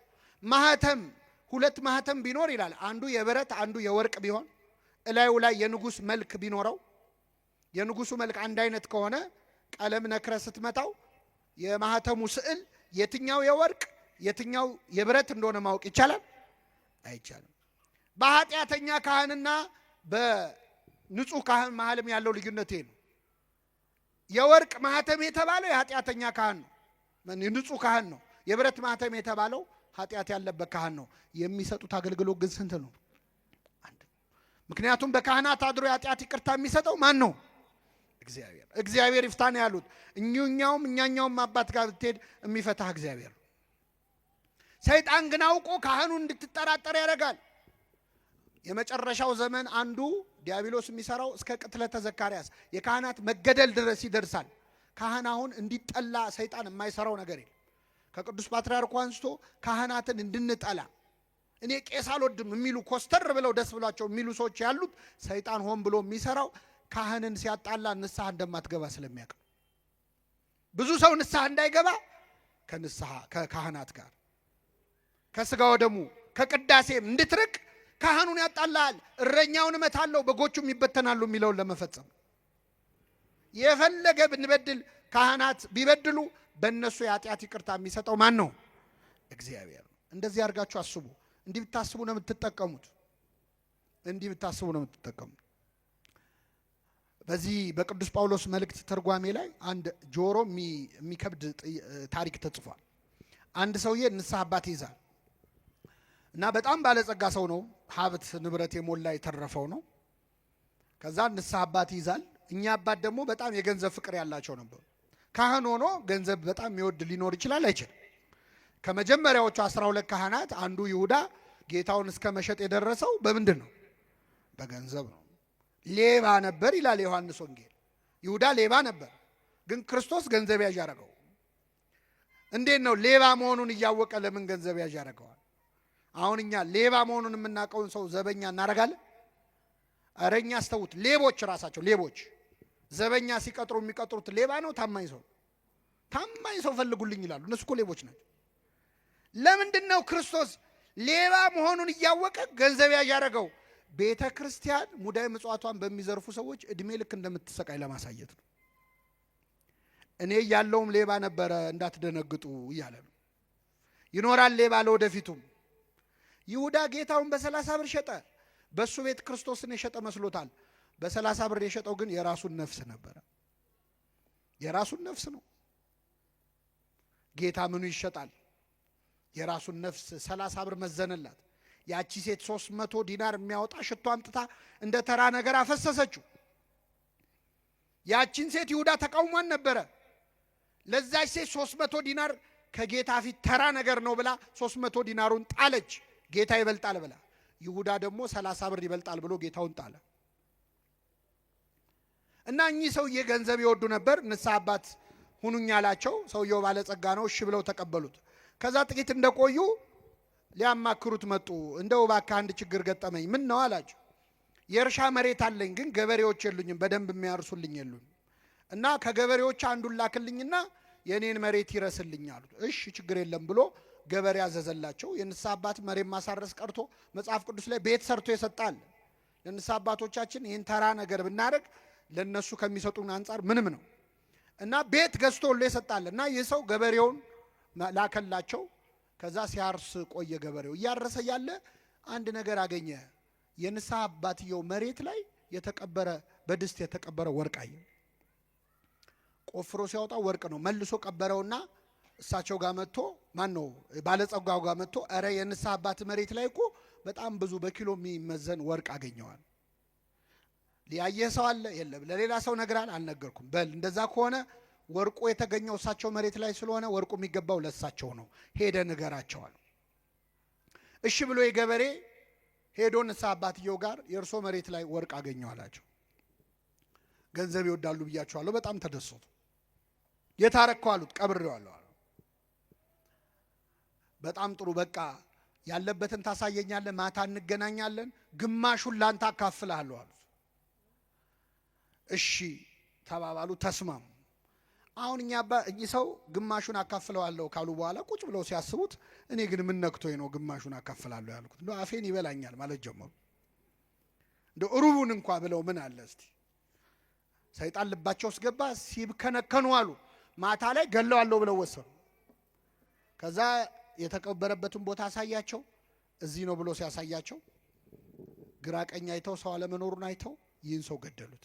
ማህተም ሁለት ማህተም ቢኖር ይላል፣ አንዱ የብረት አንዱ የወርቅ ቢሆን እላዩ ላይ የንጉሥ መልክ ቢኖረው፣ የንጉሱ መልክ አንድ አይነት ከሆነ ቀለም ነክረ ስትመታው የማህተሙ ስዕል የትኛው የወርቅ የትኛው የብረት እንደሆነ ማወቅ ይቻላል? አይቻልም። በኃጢአተኛ ካህንና በንጹህ ካህን መሃልም ያለው ልዩነት ይሄ ነው። የወርቅ ማህተም የተባለው የኃጢአተኛ ካህን ነው፣ ንጹህ ካህን ነው። የብረት ማህተም የተባለው ኃጢአት ያለበት ካህን ነው። የሚሰጡት አገልግሎት ግን ስንት ነው? አንድ። ምክንያቱም በካህናት አድሮ የኃጢአት ይቅርታ የሚሰጠው ማን ነው? እግዚአብሔር። እግዚአብሔር ይፍታ ነው ያሉት። እኛኛውም አባት ጋር ብትሄድ የሚፈታህ እግዚአብሔር። ሰይጣን ግን አውቆ ካህኑን እንድትጠራጠር ያደርጋል። የመጨረሻው ዘመን አንዱ ዲያብሎስ የሚሰራው እስከ ቅትለተ ዘካርያስ የካህናት መገደል ድረስ ይደርሳል። ካህን አሁን እንዲጠላ ሰይጣን የማይሰራው ነገር የለም። ከቅዱስ ፓትርያርኩ አንስቶ ካህናትን እንድንጠላ፣ እኔ ቄስ አልወድም የሚሉ ኮስተር ብለው ደስ ብሏቸው የሚሉ ሰዎች ያሉት ሰይጣን ሆን ብሎ የሚሰራው ካህንን ሲያጣላ ንስሐ እንደማትገባ ስለሚያውቅ ብዙ ሰው ንስሐ እንዳይገባ ከካህናት ጋር ከስጋ ወደሙ ከቅዳሴም እንድትርቅ ካህኑን ያጣላል። እረኛውን እመታለሁ በጎቹም ይበተናሉ የሚለውን ለመፈጸም የፈለገ ብንበድል ካህናት ቢበድሉ በእነሱ የኃጢአት ይቅርታ የሚሰጠው ማን ነው? እግዚአብሔር ነው። እንደዚህ አድርጋችሁ አስቡ። እንዲህ ብታስቡ ነው የምትጠቀሙት። እንዲህ ብታስቡ ነው የምትጠቀሙት። በዚህ በቅዱስ ጳውሎስ መልእክት ተርጓሜ ላይ አንድ ጆሮ የሚከብድ ታሪክ ተጽፏል። አንድ ሰውዬ ንስሐ አባት ይዛል እና በጣም ባለጸጋ ሰው ነው። ሀብት ንብረት የሞላ የተረፈው ነው። ከዛ ንስሐ አባት ይዛል። እኛ አባት ደግሞ በጣም የገንዘብ ፍቅር ያላቸው ነበሩ። ካህን ሆኖ ገንዘብ በጣም የሚወድ ሊኖር ይችላል? አይችልም። ከመጀመሪያዎቹ 12 ካህናት አንዱ ይሁዳ ጌታውን እስከ መሸጥ የደረሰው በምንድን ነው? በገንዘብ ነው። ሌባ ነበር ይላል ዮሐንስ ወንጌል። ይሁዳ ሌባ ነበር፣ ግን ክርስቶስ ገንዘብ ያዥ ያደረገው። እንዴት ነው ሌባ መሆኑን እያወቀ ለምን ገንዘብ ያዥ ያደረገዋል? አሁን እኛ ሌባ መሆኑን የምናውቀውን ሰው ዘበኛ እናደርጋለን? ኧረ እኛ አስተውት። ሌቦች ራሳቸው ሌቦች ዘበኛ ሲቀጥሩ የሚቀጥሩት ሌባ ነው ታማኝ ሰው ፈልጉልኝ ይላሉ። እነሱ እኮ ሌቦች ናቸው። ለምንድን ነው ክርስቶስ ሌባ መሆኑን እያወቀ ገንዘብ ያዥ ያደረገው? ቤተ ክርስቲያን ሙዳይ ምጽዋቷን በሚዘርፉ ሰዎች እድሜ ልክ እንደምትሰቃይ ለማሳየት ነው። እኔ ያለውም ሌባ ነበረ እንዳትደነግጡ እያለ ነው። ይኖራል ሌባ ለወደፊቱም። ይሁዳ ጌታውን በ30 ብር ሸጠ። በሱ ቤት ክርስቶስን የሸጠ መስሎታል። በ30 ብር የሸጠው ግን የራሱን ነፍስ ነበረ። የራሱን ነፍስ ነው። ጌታ ምኑ ይሸጣል? የራሱን ነፍስ 30 ብር መዘነላት። ያቺ ሴት 300 ዲናር የሚያወጣ ሽቶ አምጥታ እንደ ተራ ነገር አፈሰሰችው። ያቺን ሴት ይሁዳ ተቃውሟን ነበረ። ለዛች ሴት 300 ዲናር ከጌታ ፊት ተራ ነገር ነው ብላ 300 ዲናሩን ጣለች፣ ጌታ ይበልጣል ብላ። ይሁዳ ደግሞ 30 ብር ይበልጣል ብሎ ጌታውን ጣለ። እና እኚህ ሰውዬ ገንዘብ ይወዱ ነበር። ንስሐ አባት ሁኑኝ አላቸው። ሰውየው ባለጸጋ ነው፣ እሺ ብለው ተቀበሉት። ከዛ ጥቂት እንደቆዩ ሊያማክሩት መጡ። እንደው እባክህ አንድ ችግር ገጠመኝ። ምን ነው አላቸው። የእርሻ መሬት አለኝ፣ ግን ገበሬዎች የሉኝም፣ በደንብ የሚያርሱልኝ የሉኝ እና ከገበሬዎች አንዱን ላክልኝና የኔን መሬት ይረስልኝ አሉት። እሺ ችግር የለም ብሎ ገበሬ ያዘዘላቸው። የንስሐ አባት መሬት ማሳረስ ቀርቶ መጽሐፍ ቅዱስ ላይ ቤት ሰርቶ ይሰጣል። ለንስሐ አባቶቻችን ይህን ተራ ነገር ብናደርግ ለነሱ ከሚሰጡን አንጻር ምንም ነው እና ቤት ገዝቶ ሁሉ ይሰጣል። እና ይህ ሰው ገበሬውን ላከላቸው። ከዛ ሲያርስ ቆየ። ገበሬው እያረሰ ያለ አንድ ነገር አገኘ። የንስሐ አባትየው መሬት ላይ የተቀበረ በድስት የተቀበረ ወርቅ አየ። ቆፍሮ ሲያወጣ ወርቅ ነው። መልሶ ቀበረውና እሳቸው ጋር መጥቶ ማን ነው ባለጸጋው ጋር መጥቶ አረ የንስሐ አባት መሬት ላይ እኮ በጣም ብዙ በኪሎ የሚመዘን ወርቅ አገኘዋል። ሊያየህ ሰው አለ? የለም። ለሌላ ሰው ነግራል? አልነገርኩም። በል እንደዛ ከሆነ ወርቁ የተገኘው እሳቸው መሬት ላይ ስለሆነ ወርቁ የሚገባው ለእሳቸው ነው፣ ሄደ ንገራቸዋል። እሺ ብሎ የገበሬ ሄዶ ንስሐ አባትየው ጋር የእርሶ መሬት ላይ ወርቅ አገኘው አላቸው። ገንዘብ ይወዳሉ ብያቸዋለሁ። በጣም ተደሰቱ። የታረከው አሉት። ቀብሬዋለሁ አሉ። በጣም ጥሩ፣ በቃ ያለበትን ታሳየኛለህ፣ ማታ እንገናኛለን፣ ግማሹን ላንተ አካፍልሃለሁ አሉት። እሺ ተባባሉ፣ ተስማሙ። አሁን እኚህ ሰው ግማሹን አካፍለዋለሁ ካሉ በኋላ ቁጭ ብለው ሲያስቡት እኔ ግን ምን ነክቶኝ ነው ግማሹን አካፍላለሁ ያልኩት? እንደው አፌን ይበላኛል ማለት ጀመሩ። እንደው ሩቡን እንኳ ብለው ምን አለ እስቲ። ሰይጣን ልባቸው ውስጥ ገባ። ሲብከነከኑ አሉ። ማታ ላይ ገለዋለሁ ብለው ወሰኑ። ከዛ የተቀበረበትን ቦታ አሳያቸው። እዚህ ነው ብሎ ሲያሳያቸው ግራ ቀኝ አይተው ሰው አለመኖሩን አይተው ይህን ሰው ገደሉት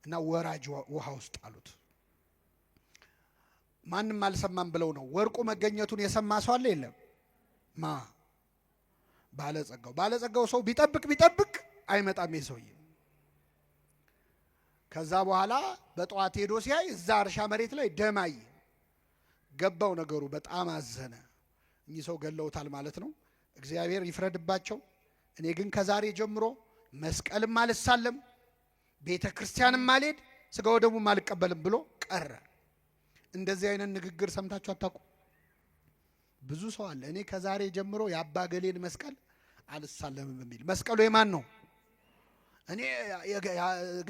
እና ወራጅ ውሃ ውስጥ አሉት። ማንም አልሰማም ብለው ነው። ወርቁ መገኘቱን የሰማ ሰው አለ? የለም። ማ ባለጸጋው ሰው ቢጠብቅ አይመጣም የሰውዬ። ከዛ በኋላ በጠዋት ሄዶ ሲያይ እዛ እርሻ መሬት ላይ ደም አየ። ገባው ነገሩ። በጣም አዘነ። እኚህ ሰው ገለውታል ማለት ነው። እግዚአብሔር ይፍረድባቸው። እኔ ግን ከዛሬ ጀምሮ መስቀልም አልሳለም፣ ቤተ ክርስቲያንም አልሄድ፣ ስጋ ወደሙም አልቀበልም ብሎ ቀረ። እንደዚህ አይነት ንግግር ሰምታችሁ አታውቁ? ብዙ ሰው አለ እኔ ከዛሬ ጀምሮ የአባ ገሌን መስቀል አልሳለምም የሚል። መስቀሉ የማን ነው? እኔ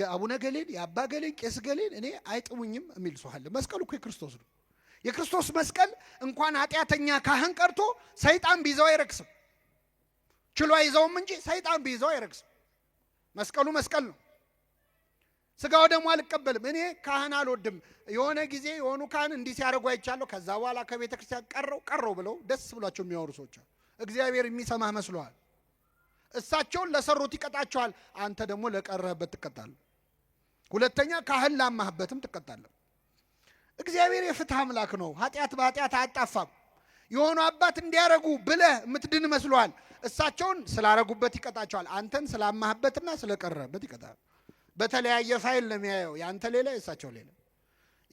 አቡነ ገሌን የአባ ገሌን ቄስ ገሌን እኔ አይጥሙኝም የሚል ሰው አለ። መስቀሉ እኮ የክርስቶስ ነው። የክርስቶስ መስቀል እንኳን ኃጢአተኛ ካህን ቀርቶ ሰይጣን ቢይዘው አይረክስም። ችሎ አይዘውም እንጂ ሰይጣን ቢይዘው አይረክስም። መስቀሉ መስቀል ነው። ስጋው ደግሞ አልቀበልም። እኔ ካህን አልወድም። የሆነ ጊዜ የሆኑ ካህን እንዲህ ሲያደርጉ አይቻለሁ። ከዛ በኋላ ከቤተ ክርስቲያን ቀረው ብለው ደስ ብሏቸው የሚያወሩ ሰዎች አሉ። እግዚአብሔር የሚሰማህ መስሎሃል? እሳቸውን ለሰሩት ይቀጣቸዋል። አንተ ደግሞ ለቀረህበት ትቀጣለህ። ሁለተኛ ካህን ላማህበትም ትቀጣለህ። እግዚአብሔር የፍትህ አምላክ ነው። ኃጢአት በኃጢአት አያጣፋም። የሆኑ አባት እንዲያረጉ ብለህ የምትድን መስሎሃል? እሳቸውን ስላረጉበት ይቀጣቸዋል። አንተን ስላማህበትና ስለቀረህበት ይቀጣል። በተለያየ ፋይል ነው የሚያየው። ያንተ ሌላ የእሳቸው ሌላ።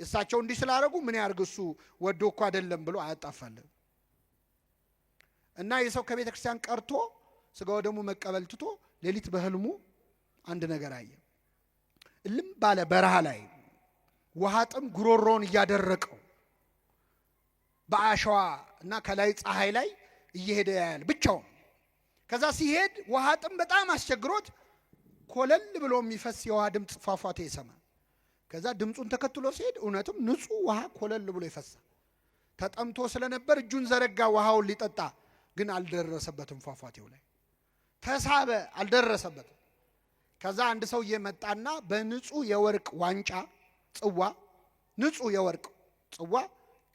የእሳቸው እንዲህ ስላረጉ ምን ያርግ እሱ ወዶ እኮ አይደለም ብሎ አያጣፋለን። እና የሰው ከቤተ ክርስቲያን ቀርቶ ስጋው ደግሞ መቀበል ትቶ ሌሊት በህልሙ አንድ ነገር አየ። እልም ባለ በረሃ ላይ ውሃ ጥም ጉሮሮውን እያደረቀው በአሸዋ እና ከላይ ፀሐይ ላይ እየሄደ ያያል ብቻውን። ከዛ ሲሄድ ውሃ ጥም በጣም አስቸግሮት ኮለል ብሎ የሚፈስ የውሃ ድምፅ ፏፏቴ ይሰማል። ከዛ ድምፁን ተከትሎ ሲሄድ እውነትም ንጹህ ውሃ ኮለል ብሎ ይፈሳል። ተጠምቶ ስለነበር እጁን ዘረጋ ውሃውን ሊጠጣ፣ ግን አልደረሰበትም። ፏፏቴው ላይ ተሳበ፣ አልደረሰበትም። ከዛ አንድ ሰው እየመጣና በንጹህ የወርቅ ዋንጫ ጽዋ፣ ንጹህ የወርቅ ጽዋ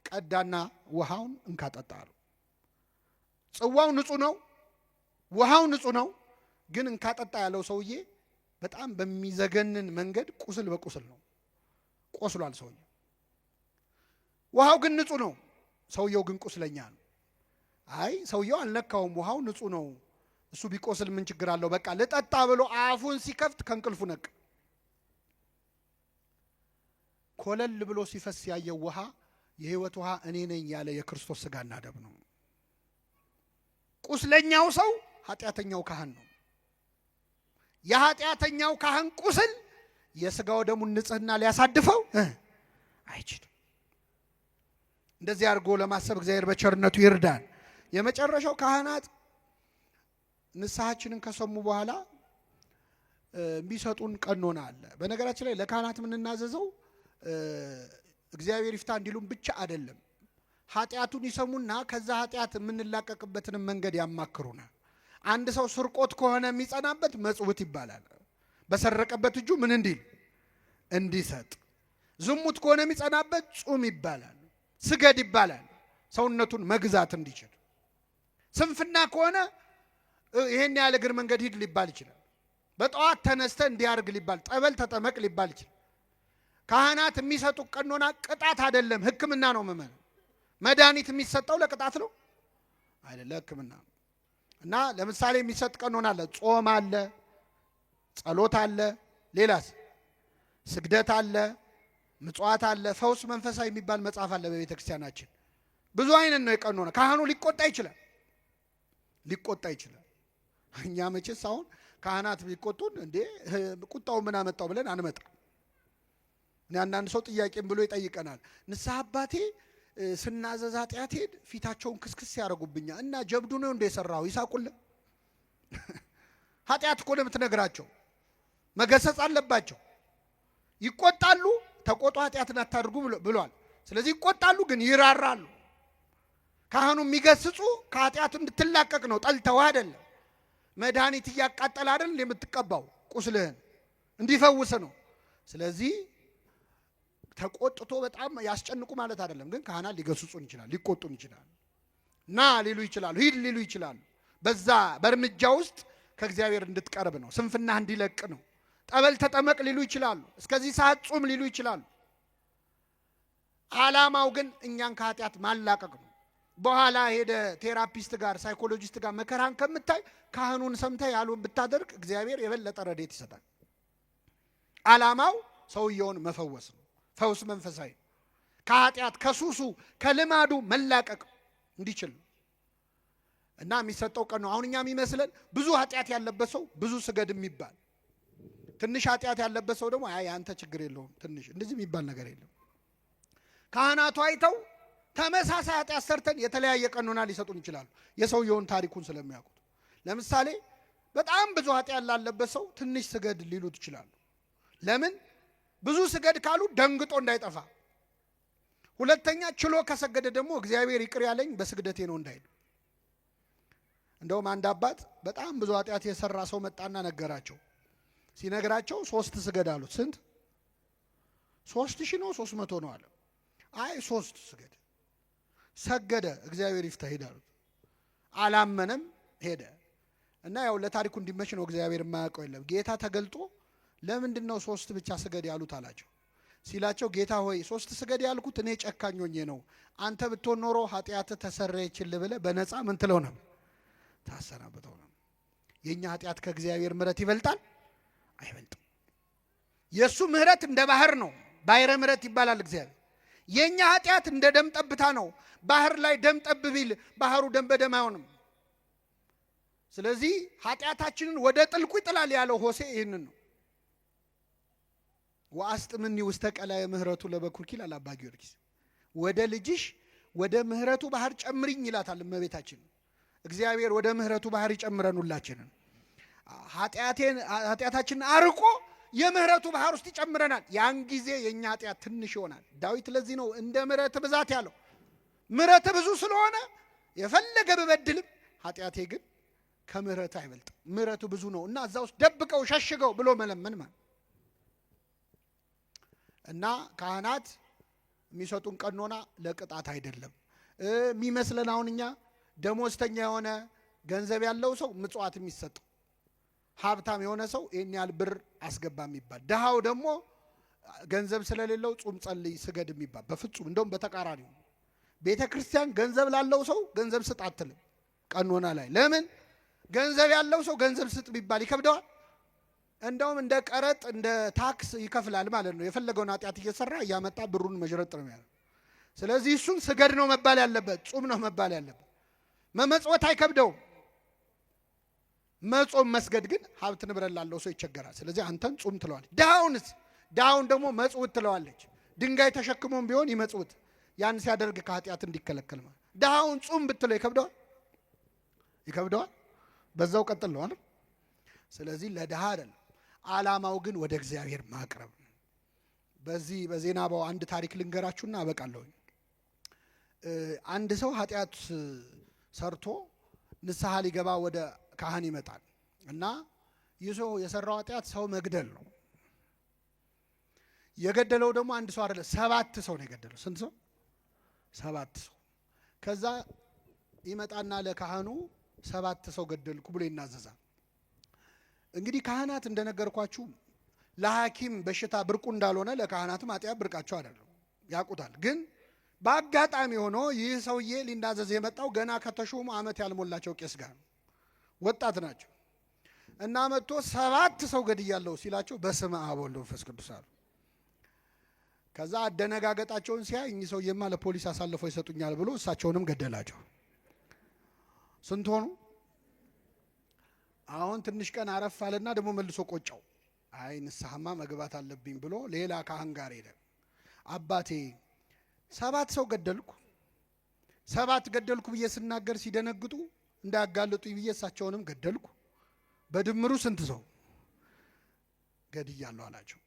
ቀዳና ውሃውን እንካጠጣ አሉ። ጽዋው ንጹህ ነው፣ ውሃው ንጹህ ነው፣ ግን እንካጠጣ ያለው ሰውዬ በጣም በሚዘገንን መንገድ ቁስል በቁስል ነው፣ ቆስሏል ሰውዬው። ውሃው ግን ንጹህ ነው፣ ሰውየው ግን ቁስለኛ ነው። አይ ሰውየው አልነካውም፣ ውሃው ንጹህ ነው፣ እሱ ቢቆስል ምን ችግር አለው፣ በቃ ልጠጣ ብሎ አፉን ሲከፍት ከእንቅልፉ ነቅ። ኮለል ብሎ ሲፈስ ያየው ውሃ የህይወት ውሃ እኔ ነኝ ያለ የክርስቶስ ሥጋና ደም ነው። ቁስለኛው ሰው ኃጢአተኛው ካህን ነው። የኃጢአተኛው ካህን ቁስል የሥጋው ደሙን ንጽህና ሊያሳድፈው አይችልም። እንደዚህ አድርጎ ለማሰብ እግዚአብሔር በቸርነቱ ይርዳን። የመጨረሻው ካህናት ንስሐችንን ከሰሙ በኋላ የሚሰጡን ቀኖና አለ። በነገራችን ላይ ለካህናት የምንናዘዘው እግዚአብሔር ይፍታ እንዲሉም ብቻ አይደለም። ኃጢአቱን ይሰሙና ከዛ ኃጢአት የምንላቀቅበትን መንገድ ያማክሩናል። አንድ ሰው ስርቆት ከሆነ የሚጸናበት መጽውት ይባላል። በሰረቀበት እጁ ምን እንዲል እንዲሰጥ። ዝሙት ከሆነ የሚጸናበት ጹም ይባላል። ስገድ ይባላል፣ ሰውነቱን መግዛት እንዲችል። ስንፍና ከሆነ ይሄን ያለ እግር መንገድ ሂድ ሊባል ይችላል። በጠዋት ተነስተ እንዲያርግ ሊባል፣ ጠበል ተጠመቅ ሊባል ይችላል። ካህናት የሚሰጡ ቀኖና ቅጣት አይደለም፣ ሕክምና ነው። መድኃኒት የሚሰጠው ለቅጣት ነው አይደለም፣ ለሕክምና ነው። እና ለምሳሌ የሚሰጥ ቀኖና አለ፣ ጾም አለ፣ ጸሎት አለ፣ ሌላስ ስግደት አለ፣ ምጽዋት አለ፣ ፈውስ መንፈሳዊ የሚባል መጽሐፍ አለ በቤተ ክርስቲያናችን። ብዙ አይነት ነው የቀኖና። ካህኑ ሊቆጣ ይችላል፣ ሊቆጣ ይችላል። እኛ መቼስ አሁን ካህናት ቢቆጡን እንዴ ቁጣው ምን አመጣው ብለን አንመጣ። እኔ አንዳንድ ሰው ጥያቄም ብሎ ይጠይቀናል። ንስሐ አባቴ ስናዘዝ ኃጢአቴን ፊታቸውን ክስክስ ያደርጉብኛል እና ጀብዱ ነው እንደ የሰራው ይሳቁልን። ኃጢአት እኮ ነው የምትነግራቸው፣ መገሰጽ አለባቸው። ይቆጣሉ፣ ተቆጡ፣ ኃጢአትን አታድርጉ ብሏል። ስለዚህ ይቆጣሉ፣ ግን ይራራሉ። ካህኑ የሚገስጹ ከኃጢአቱ እንድትላቀቅ ነው፣ ጠልተው አይደለም። መድኃኒት እያቃጠለ አይደል የምትቀባው፣ ቁስልህን እንዲፈውስ ነው። ስለዚህ ተቆጥቶ በጣም ያስጨንቁ ማለት አይደለም። ግን ካህናት ሊገስጹን ይችላል፣ ሊቆጡን ይችላል፣ ና ሊሉ ይችላሉ፣ ሂድ ሊሉ ይችላሉ። በዛ በእርምጃ ውስጥ ከእግዚአብሔር እንድትቀርብ ነው፣ ስንፍና እንዲለቅ ነው። ጠበል ተጠመቅ ሊሉ ይችላሉ፣ እስከዚህ ሰዓት ጹም ሊሉ ይችላሉ። ዓላማው ግን እኛን ከኃጢአት ማላቀቅ ነው። በኋላ ሄደ ቴራፒስት ጋር ሳይኮሎጂስት ጋር መከራን ከምታይ ካህኑን ሰምተህ ያሉን ብታደርግ እግዚአብሔር የበለጠ ረድኤት ይሰጣል። ዓላማው ሰውየውን መፈወስ ነው። ፈውስ መንፈሳዊ ከኃጢአት ከሱሱ ከልማዱ መላቀቅ እንዲችል እና የሚሰጠው ቀን ነው። አሁን እኛ የሚመስለን ብዙ ኃጢአት ያለበት ሰው ብዙ ስገድ የሚባል፣ ትንሽ ኃጢአት ያለበት ሰው ደግሞ አይ አንተ ችግር የለውም ትንሽ፣ እንደዚህ የሚባል ነገር የለም። ካህናቱ አይተው ተመሳሳይ ኃጢአት ሰርተን የተለያየ ቀኖና ሊሰጡን ይችላሉ፣ የሰውየውን ታሪኩን ስለሚያውቁት። ለምሳሌ በጣም ብዙ ኃጢአት ላለበት ሰው ትንሽ ስገድ ሊሉት ይችላሉ። ለምን? ብዙ ስገድ ካሉ ደንግጦ እንዳይጠፋ። ሁለተኛ ችሎ ከሰገደ ደግሞ እግዚአብሔር ይቅር ያለኝ በስግደቴ ነው እንዳይል። እንደውም አንድ አባት በጣም ብዙ ኃጢአት የሰራ ሰው መጣና ነገራቸው። ሲነግራቸው 3 ስገድ አሉት። ስንት? 3000 ነው 300 ነው አለ። አይ 3 ስገድ። ሰገደ። እግዚአብሔር ይፍታ ሄድ አሉት። አላመነም፣ ሄደ እና ያው ለታሪኩ እንዲመች ነው፣ እግዚአብሔር የማያውቀው የለም። ጌታ ተገልጦ ለምንድን ነው 3 ብቻ ስገድ ያሉት አላቸው። ሲላቸው ጌታ ሆይ 3 ስገድ ያልኩት እኔ ጨካኝ ሆኜ ነው፣ አንተ ብትሆን ኖሮ ኃጢአት ተሰረየችልህ ብለህ በነፃ ምን ትለው ነው ታሰናብተው ነው። የኛ ኃጢአት ከእግዚአብሔር ምሕረት ይበልጣል አይበልጥም? የሱ ምሕረት እንደ ባህር ነው፣ ባሕረ ምሕረት ይባላል እግዚአብሔር። የኛ ኃጢአት እንደ ደም ጠብታ ነው። ባህር ላይ ደም ጠብ ቢል ባህሩ ደም በደም አይሆንም። ስለዚህ ኃጢአታችንን ወደ ጥልቁ ይጥላል ያለው ሆሴ ይህንን ነው። ወአስጥምኒ ውስተ ቀላየ ምሕረቱ ለበኩርኪ ይላል አባ ጊዮርጊስ። ወደ ልጅሽ ወደ ምሕረቱ ባህር ጨምሪኝ ይላታል እመቤታችን። እግዚአብሔር ወደ ምሕረቱ ባህር ይጨምረን ሁላችንን። ኃጢአታችንን አርቆ የምህረቱ ባህር ውስጥ ይጨምረናል። ያን ጊዜ የኛ ኃጢአት ትንሽ ይሆናል። ዳዊት ለዚህ ነው እንደ ምሕረት ብዛት ያለው። ምሕረት ብዙ ስለሆነ የፈለገ ብበድልም ኃጢአቴ ግን ከምሕረት አይበልጥ፣ ምሕረቱ ብዙ ነው እና እዛ ውስጥ ደብቀው ሸሽገው ብሎ መለመን ማለት እና ካህናት የሚሰጡን ቀኖና ለቅጣት አይደለም የሚመስለን። አሁን እኛ ደሞዝተኛ የሆነ ገንዘብ ያለው ሰው ምጽዋት የሚሰጠው፣ ሀብታም የሆነ ሰው ይህን ያህል ብር አስገባ የሚባል፣ ድሃው ደግሞ ገንዘብ ስለሌለው ጹም፣ ጸልይ፣ ስገድ የሚባል። በፍጹም እንደውም በተቃራኒው ቤተ ክርስቲያን ገንዘብ ላለው ሰው ገንዘብ ስጥ አትልም ቀኖና ላይ። ለምን? ገንዘብ ያለው ሰው ገንዘብ ስጥ ቢባል ይከብደዋል። እንደውም እንደ ቀረጥ እንደ ታክስ ይከፍላል ማለት ነው። የፈለገውን ኃጢአት እየሰራ እያመጣ ብሩን መዥረጥ ነው ያለው። ስለዚህ እሱን ስገድ ነው መባል ያለበት፣ ጹም ነው መባል ያለበት። መመጽወት አይከብደውም። መጾም መስገድ ግን ሀብት ንብረት ላለው ሰው ይቸገራል። ስለዚህ አንተን ጹም ትለዋለች። ድሃውን ደግሞ መጽውት ትለዋለች። ድንጋይ ተሸክሞም ቢሆን ይመጽውት፣ ያን ሲያደርግ ከኃጢአት እንዲከለከል ማለት። ድሃውን ጹም ብትለው ይከብደዋል። በዛው ቀጥል ነው አይደል? ስለዚህ ለድሃ አይደለም፣ ዓላማው ግን ወደ እግዚአብሔር ማቅረብ። በዚህ በዜናባው አንድ ታሪክ ልንገራችሁና አበቃለሁ። አንድ ሰው ኃጢአት ሰርቶ ንስሐ ሊገባ ወደ ካህን ይመጣል እና ይህ ሰው የሰራው ኃጢአት ሰው መግደል ነው። የገደለው ደግሞ አንድ ሰው አይደለም፣ 7 ሰው ነው የገደለው። ስንት ሰው? 7 ሰው። ከዛ ይመጣና ለካህኑ 7 ሰው ገደልኩ ብሎ ይናዘዛል። እንግዲህ ካህናት እንደነገርኳችሁ ለሐኪም በሽታ ብርቁ እንዳልሆነ ለካህናትም ኃጢአት ብርቃቸው አይደለም፣ ያውቁታል። ግን በአጋጣሚ ሆኖ ይህ ሰውዬ ሊናዘዝ የመጣው ገና ከተሾሙ ዓመት ያልሞላቸው ቄስ ጋር ነው። ወጣት ናቸው እና መጥቶ 7 ሰው ገድያለሁ ሲላቸው በስመ አብ ወወልድ ወመንፈስ ቅዱስ አሉ። ከዛ አደነጋገጣቸውን ሲያይ እኚህ ሰውዬማ ለፖሊስ አሳልፈው ይሰጡኛል ብሎ እሳቸውንም ገደላቸው። ስንት ሆኑ? አሁን ትንሽ ቀን አረፍ አለና ደግሞ መልሶ ቆጫው። አይ ንስሐማ መግባት አለብኝ ብሎ ሌላ ካህን ጋር ሄደ። አባቴ 7 ሰው ገደልኩ 7 ገደልኩ ብዬ ስናገር ሲደነግጡ እንዳያጋልጡ ብዬ እሳቸውንም ገደልኩ፣ በድምሩ ስንት ሰው ገድያለሁ አላቸው።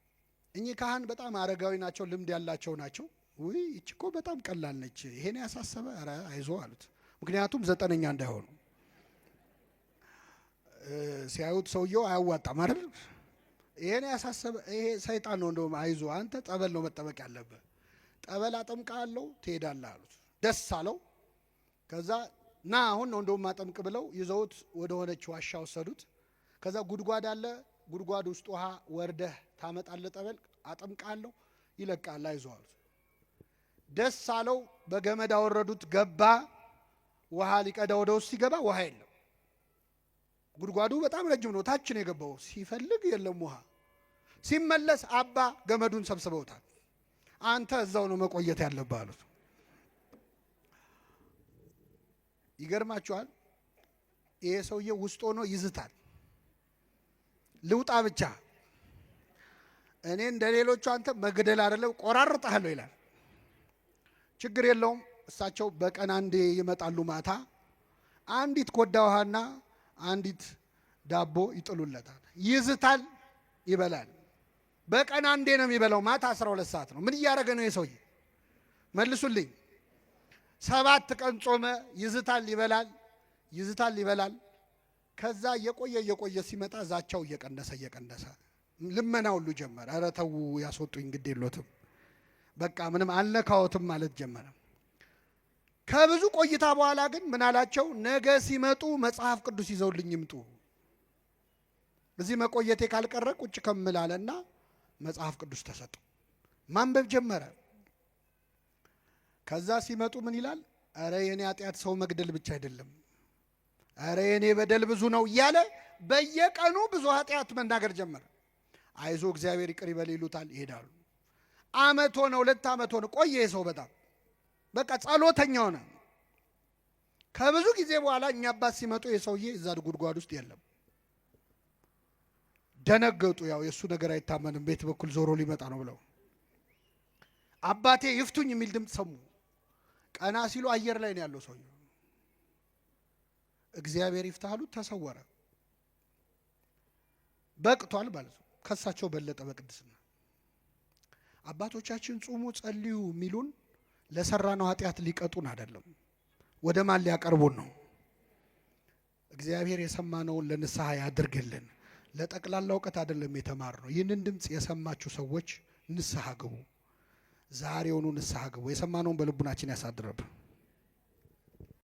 እኚህ ካህን በጣም አረጋዊ ናቸው፣ ልምድ ያላቸው ናቸው። ውይ ይቺ እኮ በጣም ቀላል ነች፣ ይሄን ያሳሰበ ኧረ አይዞ አሉት። ምክንያቱም 9ኛ እንዳይሆኑ ሲያዩት ሰውየው አያዋጣም አይደል? ይሄን ያሳሰበ ይሄ ሰይጣን ነው፣ እንደውም አይዞ አንተ ጠበል ነው መጠበቅ ያለበት፣ ጠበል አጠምቃለሁ ትሄዳለህ አሉት። ደስ አለው። ከዛ ና አሁን ነው እንደውም ማጠምቅ ብለው ይዘውት ወደ ሆነች ዋሻ ወሰዱት። ከዛ ጉድጓድ አለ፣ ጉድጓድ ውስጥ ውሃ ወርደህ ታመጣለህ፣ ጠበል አጠምቃለሁ፣ ይለቃል፣ አይዞ አሉት። ደስ አለው። በገመድ አወረዱት፣ ገባ። ውሃ ሊቀዳ ወደ ውስጥ ሲገባ ውሃ የለም። ጉድጓዱ በጣም ረጅም ነው፣ ታች ነው የገባው። ሲፈልግ የለም ውሃ። ሲመለስ አባ ገመዱን ሰብስበውታል። አንተ እዛው ነው መቆየት ያለብህ አሉት። ይገርማችኋል፣ ይሄ ሰውዬ ውስጥ ሆኖ ይዝታል። ልውጣ ብቻ እኔ እንደሌሎቹ አንተ መግደል አይደለም ቆራርጣለሁ ይላል። ችግር የለውም። እሳቸው በቀን አንዴ ይመጣሉ። ማታ አንዲት ኮዳ ውሃና አንዲት ዳቦ ይጥሉለታል። ይዝታል፣ ይበላል። በቀን አንዴ ነው የሚበላው። ማታ 12 ሰዓት ነው። ምን እያደረገ ነው የሰውዬ? መልሱልኝ። 7 ቀን ጾመ። ይዝታል፣ ይበላል፣ ይዝታል፣ ይበላል። ከዛ እየቆየ ሲመጣ ዛቻው እየቀነሰ ልመና ሁሉ ጀመረ። ኧረ ተው ያስወጡኝ፣ ግድ የሎትም በቃ ምንም አልነካዎትም ማለት ጀመረ። ከብዙ ቆይታ በኋላ ግን ምን አላቸው? ነገ ሲመጡ መጽሐፍ ቅዱስ ይዘውልኝ ይምጡ፣ እዚህ መቆየቴ ካልቀረ ቁጭ ከምላለና መጽሐፍ ቅዱስ ተሰጠው። ማንበብ ጀመረ። ከዛ ሲመጡ ምን ይላል? ኧረ የኔ ኃጢአት ሰው መግደል ብቻ አይደለም፣ ኧረ የኔ በደል ብዙ ነው እያለ በየቀኑ ብዙ ኃጢአት መናገር ጀመረ። አይዞ እግዚአብሔር ይቅር ይበል ይሉታል፣ ይሄዳሉ። ዓመት ሆነ፣ 2 ዓመት ሆነ፣ ቆየ ሰው በጣም በቃ ጸሎተኛ ሆነ። ከብዙ ጊዜ በኋላ እኛ አባት ሲመጡ የሰውዬ እዛ ጉድጓድ ውስጥ የለም። ደነገጡ። ያው የእሱ ነገር አይታመንም፣ ቤት በኩል ዞሮ ሊመጣ ነው ብለው። አባቴ ይፍቱኝ የሚል ድምፅ ሰሙ። ቀና ሲሉ አየር ላይ ነው ያለው ሰውዬው። እግዚአብሔር ይፍታሉ፣ ተሰወረ። በቅቷል ማለት ነው። ከሳቸው በለጠ በቅድስና። አባቶቻችን ጹሙ፣ ጸልዩ የሚሉን ለሰራነው ኃጢአት ሊቀጡን አይደለም፣ ወደ ማን ሊያቀርቡን ነው? እግዚአብሔር የሰማነውን ለንስሐ ያድርግልን። ለጠቅላላ እውቀት አይደለም የተማርነው። ይህንን ድምፅ የሰማችሁ ሰዎች ንስሐ ግቡ፣ ዛሬውኑ ንስሐ ግቡ። የሰማነውን በልቡናችን ያሳድረብን።